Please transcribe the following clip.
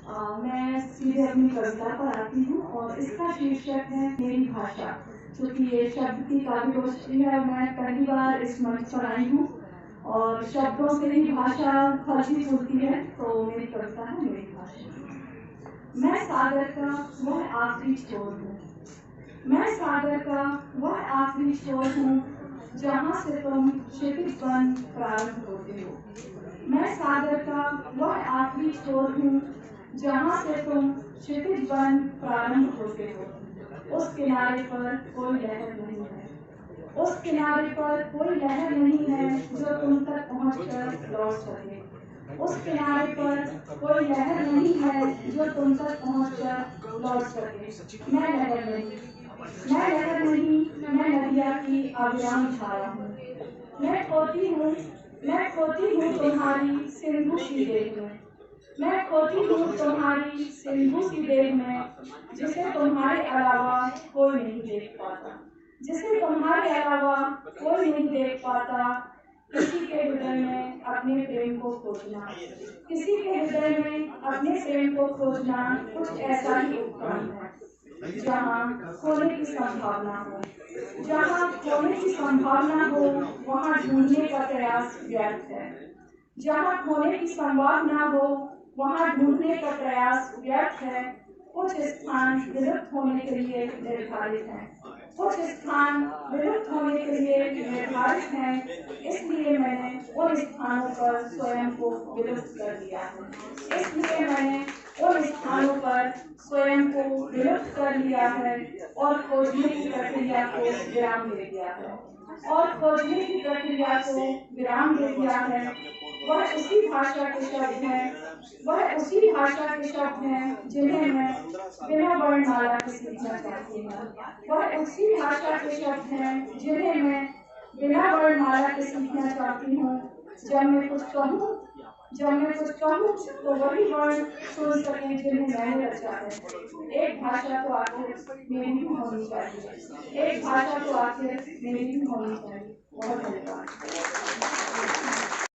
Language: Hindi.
मैं सीधे अपनी कविता पर आती हूँ और इसका शीर्षक है मेरी भाषा। क्योंकि ये शब्द की काव्य गोष्ठी है और मैं पहली बार इस मंच पर आई हूँ और शब्दों से ही भाषा फलती फूलती है, तो मेरी कविता है मेरी भाषा। मैं सागर का वह आखिरी छोर हूँ, मैं सागर का वह आखिरी छोर हूँ जहाँ से तुम क्षितिज बन प्रारंभ होते हो। मैं सागर का वह आखिरी छोर हूँ जहाँ से तुम क्षितिज बन प्रारंभ होते हो। उस किनारे पर कोई लहर नहीं है, उस किनारे पर कोई लहर नहीं है जो तुम तक पहुँचकर लौट सके। उस किनारे पर कोई लहर नहीं है जो तुम तक पहुँचकर लौट सके। मैं लहर नहीं, मैं लहर नहीं, मैं नदिया की अविराम धारा हूँ। मैं खोती हूँ, मैं खोती हूँ तुम्हारी सिंधु की देह में। मैं खोती हूँ तुम्हारी सिंधु की देह में, जिसे तुम्हारे अलावा कोई नहीं देख पाता, जिसे तुम्हारे अलावा कोई नहीं देख पाता। किसी के हृदय में अपने प्रेम को खोजना, किसी के हृदय में अपने प्रेम को खोजना कुछ ऐसा ही उपक्रम है जहाँ खोने की संभावना हो, जहाँ खोने की संभावना हो वहाँ ढूंढने का प्रयास व्यर्थ है। जहाँ खोने की संभावना हो वहाँ ढूंढने का प्रयास व्यर्थ है। कुछ स्थान विलुप्त होने के लिए निर्धारित हैं, कुछ स्थान विलुप्त होने के लिए निर्धारित हैं। इसलिए मैंने उन स्थानों पर स्वयं को विलुप्त कर दिया है, इसलिए मैंने उन स्थानों पर स्वयं को विलुप्त कर लिया है और खोजने की प्रक्रिया को विराम दे दिया है, और खोजने की प्रक्रिया को विराम दे दिया है। वह उसी भाषा के शब्द हैं, वह उसी भाषा के शब्द हैं जिन्हें मैं बिना वर्णमाला के सीखना चाहती हूँ। वह उसी भाषा के शब्द हैं जिन्हें मैं बिना वर्णमाला के सीखना चाहती हूँ। जब मैं कुछ कहूँ, जब मैं कुछ कहूँ तो वही वर्ण सुन सकें जिन्हें मैंने रचा है। एक भाषा तो आखिर मेरी भी होनी चाहिए, एक भाषा तो आखिर मेरी भी होनी चाहिए। बहुत धन्यवाद।